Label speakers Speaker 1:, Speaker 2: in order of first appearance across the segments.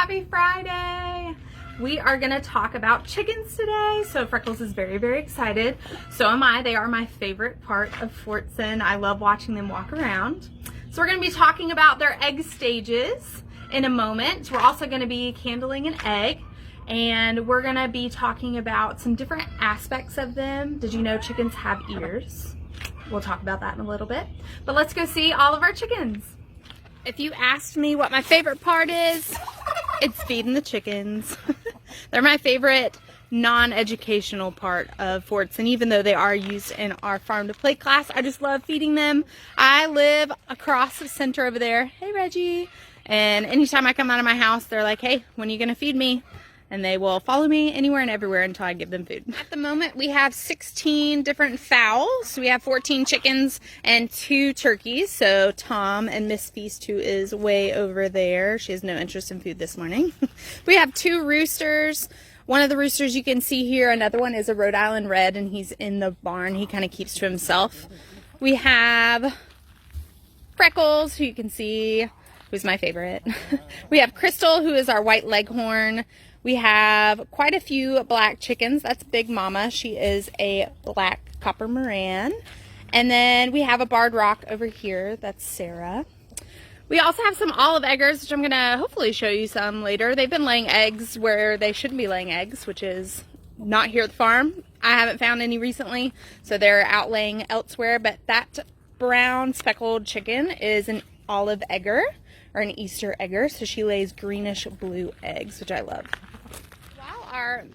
Speaker 1: Happy Friday! We are going to talk about chickens today. So Freckles is very, very excited. So am I. They are my favorite part of Fortson. I love watching them walk around. So we're going to be talking about their egg stages in a moment. We're also going to be candling an egg. And we're going to be talking about some different aspects of them. Did you know chickens have ears? We'll talk about that in a little bit. But let's go see all of our chickens. If you asked me what my favorite part is, it's feeding the chickens. They're my favorite non-educational part of Fortson, even though they are used in our farm to play class. I just love feeding them. I live across the center over there. Hey, Reggie. And anytime I come out of my house, they're like, hey, when are you going to feed me? And they will follow me anywhere and everywhere until I give them food. At the moment, we have 16 different fowls. We have 14 chickens and 2 turkeys. So Tom and Miss Feast, who is way over there, she has no interest in food this morning. We have 2 roosters. One of the roosters you can see here. Another one is a Rhode Island Red, and he's in the barn. He kind of keeps to himself. We have Freckles, who you can see, who's my favorite. We have Crystal, who is our white leghorn. We have quite a few black chickens. That's Big Mama. She is a black copper Moran. And then we have a barred rock over here. That's Sarah. We also have some olive eggers, which I'm going to hopefully show you some later. They've been laying eggs where they shouldn't be laying eggs, which is not here at the farm. I haven't found any recently, so they're out laying elsewhere. But that brown speckled chicken is an olive egger, or an Easter egger, so she lays greenish blue eggs, which I love. While our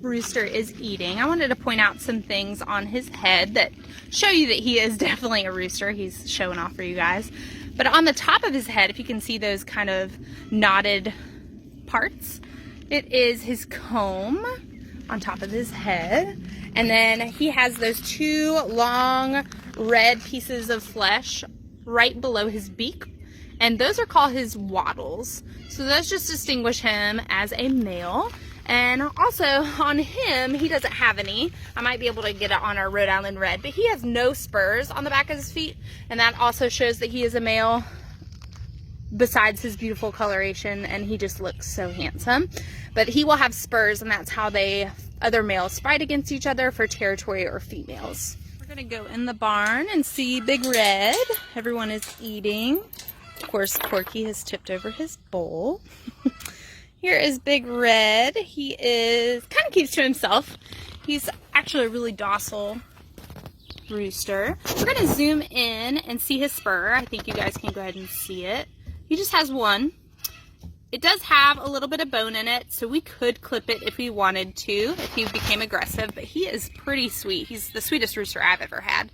Speaker 1: rooster is eating, I wanted to point out some things on his head that show you that he is definitely a rooster. He's showing off for you guys. But on the top of his head, if you can see those kind of knotted parts, it is his comb on top of his head. And then he has those 2 long red pieces of flesh right below his beak. And those are called his wattles. So those just distinguish him as a male. And also on him, he doesn't have any. I might be able to get it on our Rhode Island Red, but he has no spurs on the back of his feet. And that also shows that he is a male besides his beautiful coloration, and he just looks so handsome. But he will have spurs, and that's how other males fight against each other for territory or females. We're gonna go in the barn and see Big Red. Everyone is eating. Of course, Corky has tipped over his bowl. Here is Big Red. He kind of keeps to himself. He's actually a really docile rooster. We're going to zoom in and see his spur. I think you guys can go ahead and see it. He just has one. It does have a little bit of bone in it, so we could clip it if we wanted to, if he became aggressive, but he is pretty sweet. He's the sweetest rooster I've ever had.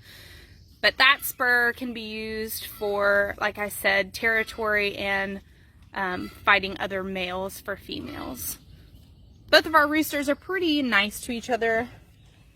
Speaker 1: But that spur can be used for, like I said, territory and fighting other males for females. Both of our roosters are pretty nice to each other.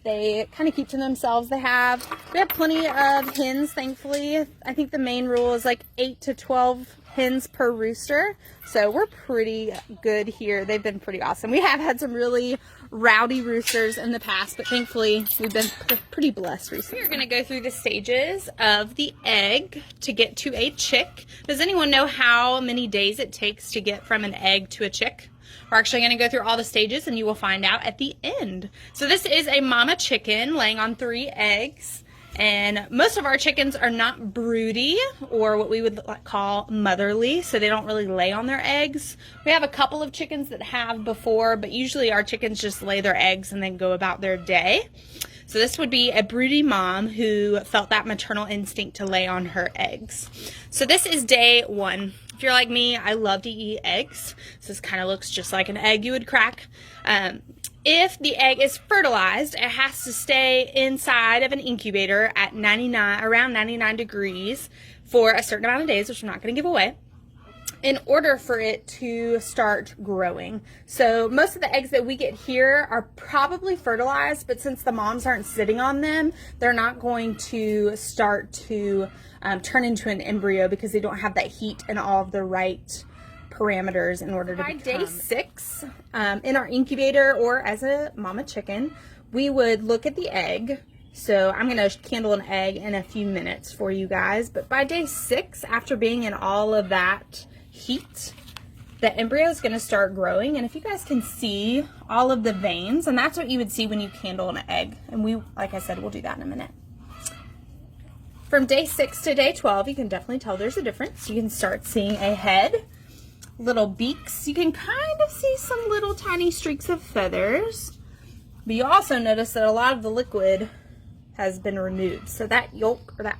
Speaker 1: They kind of keep to themselves. We have plenty of hens, thankfully. I think the main rule is like 8 to 12 hens per rooster. So we're pretty good here. They've been pretty awesome. We have had some really rowdy roosters in the past, but thankfully we've been pretty blessed recently. We're going to go through the stages of the egg to get to a chick. Does anyone know how many days it takes to get from an egg to a chick? We're actually going to go through all the stages, and you will find out at the end. So this is a mama chicken laying on 3 eggs. And most of our chickens are not broody, or what we would call motherly, so they don't really lay on their eggs. We have a couple of chickens that have before, but usually our chickens just lay their eggs and then go about their day. So this would be a broody mom who felt that maternal instinct to lay on her eggs. So this is day 1. If you're like me, I love to eat eggs. So this kind of looks just like an egg you would crack. If the egg is fertilized, it has to stay inside of an incubator at around 99 degrees for a certain amount of days, which I'm not going to give away, in order for it to start growing. So most of the eggs that we get here are probably fertilized, but since the moms aren't sitting on them, they're not going to start to turn into an embryo because they don't have that heat and all of the right parameters in order to become. By day 6, in our incubator or as a mama chicken, we would look at the egg. So I'm going to candle an egg in a few minutes for you guys. But by day 6, after being in all of that heat, the embryo is going to start growing. And if you guys can see all of the veins, and that's what you would see when you candle an egg. And we, like I said, we'll do that in a minute. From day 6 to day 12, you can definitely tell there's a difference. You can start seeing a head, little beaks. You can kind of see some little tiny streaks of feathers. But you also notice that a lot of the liquid has been removed. So that yolk, or that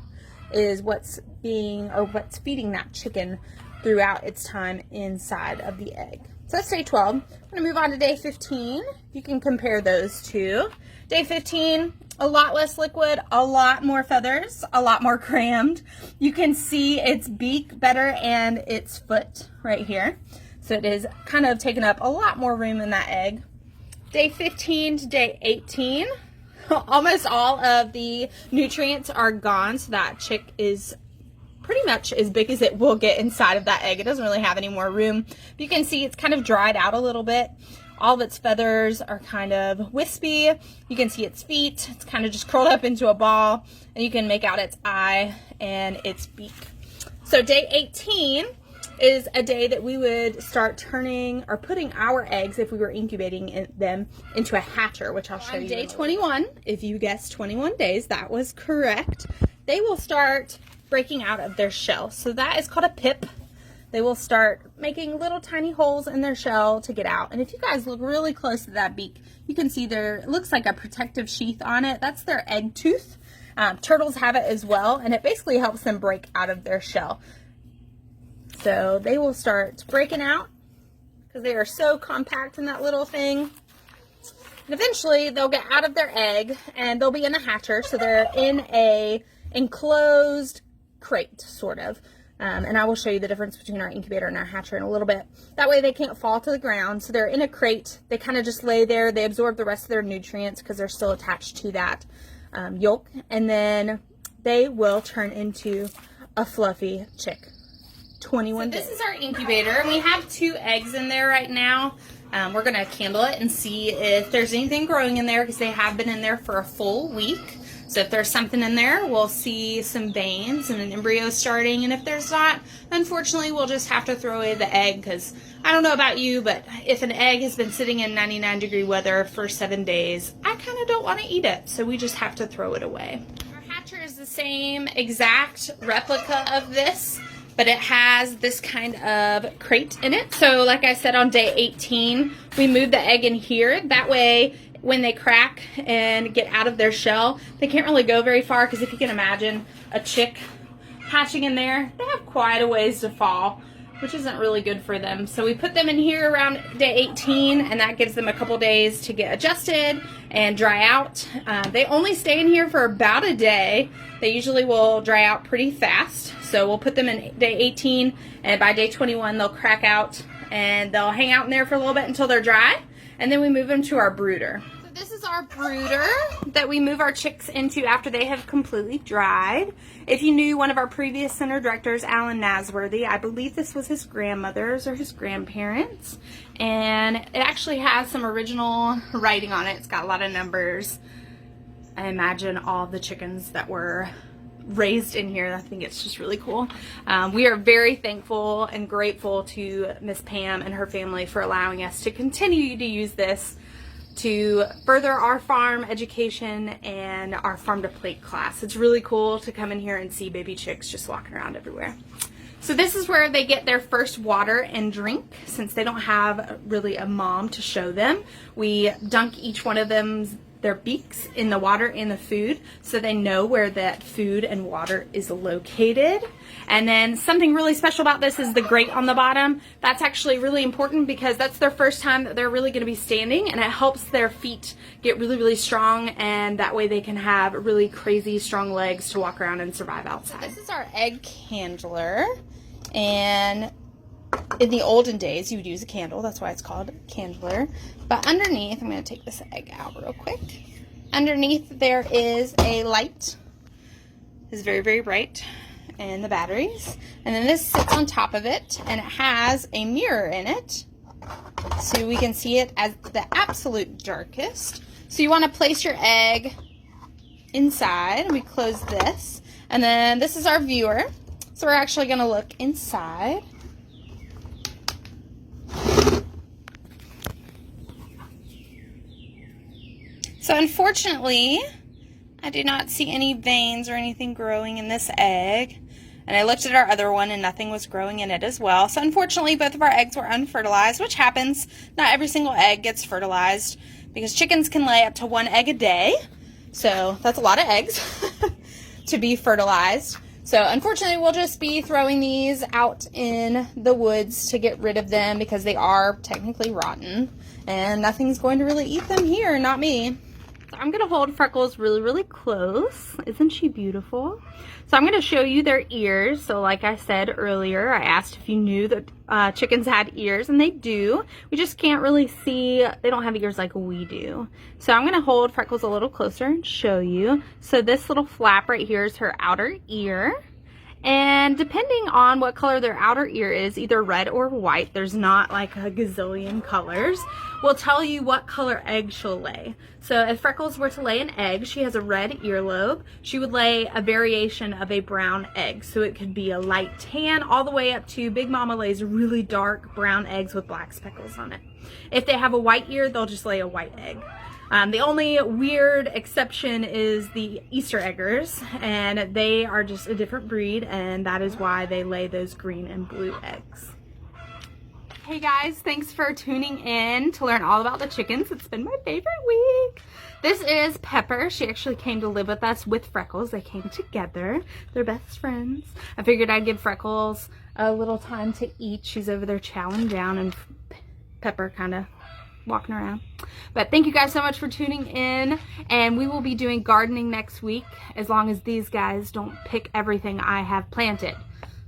Speaker 1: is what's feeding that chicken throughout its time inside of the egg. So that's day 12. I'm going to move on to day 15. You can compare those two. Day 15, a lot less liquid, a lot more feathers, a lot more crammed. You can see its beak better and its foot right here. So it is kind of taking up a lot more room in that egg. Day 15 to day 18, almost all of the nutrients are gone, so that chick is pretty much as big as it will get inside of that egg. It doesn't really have any more room. But you can see it's kind of dried out a little bit. All of its feathers are kind of wispy. You can see its feet. It's kind of just curled up into a ball, and you can make out its eye and its beak. So day 18 is a day that we would start turning or putting our eggs, if we were incubating them, into a hatcher, which I'll show you. Day 21, if you guessed 21 days, that was correct. They will start breaking out of their shell. So that is called a pip. They will start making little tiny holes in their shell to get out. And if you guys look really close to that beak, you can see it looks like a protective sheath on it. That's their egg tooth. Turtles have it as well, and it basically helps them break out of their shell. So they will start breaking out because they are so compact in that little thing. And eventually they'll get out of their egg and they'll be in a hatcher. So they're in a enclosed crate, sort of. And I will show you the difference between our incubator and our hatcher in a little bit. That way they can't fall to the ground. So they're in a crate. They kind of just lay there. They absorb the rest of their nutrients because they're still attached to that yolk. And then they will turn into a fluffy chick. 21 days. This is our incubator, and we have 2 eggs in there right now. We're going to candle it and see if there's anything growing in there, because they have been in there for a full week. So if there's something in there, we'll see some veins and an embryo starting. And if there's not, unfortunately, we'll just have to throw away the egg, because I don't know about you, but if an egg has been sitting in 99-degree weather for 7 days, I kind of don't want to eat it. So we just have to throw it away. Our hatcher is the same exact replica of this, but it has this kind of crate in it. So like I said, on day 18, we move the egg in here. That way, when they crack and get out of their shell, they can't really go very far, because if you can imagine a chick hatching in there, they have quite a ways to fall, which isn't really good for them. So we put them in here around day 18, and that gives them a couple days to get adjusted and dry out. They only stay in here for about a day. They usually will dry out pretty fast. So we'll put them in day 18, and by day 21 they'll crack out, and they'll hang out in there for a little bit until they're dry, and then we move them to our brooder. So this is our brooder that we move our chicks into after they have completely dried. If you knew one of our previous center directors, Alan Nasworthy, I believe this was his grandmother's or his grandparents, and it actually has some original writing on it. It's got a lot of numbers. I imagine all the chickens that were raised in here. I think it's just really cool. We are very thankful and grateful to Miss Pam and her family for allowing us to continue to use this to further our farm education and our farm to plate class. It's really cool to come in here and see baby chicks just walking around everywhere. So this is where they get their first water and drink. Since they don't have really a mom to show them, we dunk each one of them their beaks in the water and the food, so they know where that food and water is located. And then something really special about this is the grate on the bottom. That's actually really important, because that's their first time that they're really going to be standing, and it helps their feet get really, really strong, and that way they can have really crazy strong legs to walk around and survive outside. So this is our egg candler, and in the olden days, you would use a candle. That's why it's called candler. But underneath, I'm going to take this egg out real quick. Underneath, there is a light. It's very, very bright. And the batteries. And then this sits on top of it. And it has a mirror in it, so we can see it as the absolute darkest. So you want to place your egg inside. We close this. And then this is our viewer. So we're actually going to look inside. So unfortunately, I do not see any veins or anything growing in this egg. And I looked at our other one and nothing was growing in it as well. So unfortunately, both of our eggs were unfertilized, which happens. Not every single egg gets fertilized because chickens can lay up to 1 egg a day. So that's a lot of eggs to be fertilized. So unfortunately, we'll just be throwing these out in the woods to get rid of them because they are technically rotten. And nothing's going to really eat them here, not me. So I'm going to hold Freckles really, really close. Isn't she beautiful? So I'm going to show you their ears. So like I said earlier, I asked if you knew that chickens had ears, and they do. We just can't really see. They don't have ears like we do. So I'm going to hold Freckles a little closer and show you. So this little flap right here is her outer ear. And depending on what color their outer ear is, either red or white, there's not like a gazillion colors, will tell you what color egg she'll lay. So if Freckles were to lay an egg, she has a red earlobe, she would lay a variation of a brown egg. So it could be a light tan all the way up to Big Mama lays really dark brown eggs with black speckles on it. If they have a white ear, they'll just lay a white egg. The only weird exception is the Easter eggers, and they are just a different breed, and that is why they lay those green and blue eggs. Hey guys, thanks for tuning in to learn all about the chickens. It's been my favorite week. This is Pepper. She actually came to live with us with Freckles. They came together. They're best friends. I figured I'd give Freckles a little time to eat. She's over there chowing down, and Pepper kind of walking around. But thank you guys so much for tuning in, and we will be doing gardening next week as long as these guys don't pick everything I have planted.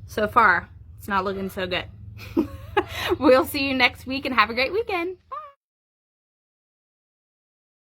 Speaker 1: So far, it's not looking so good. We'll see you next week, and have a great weekend.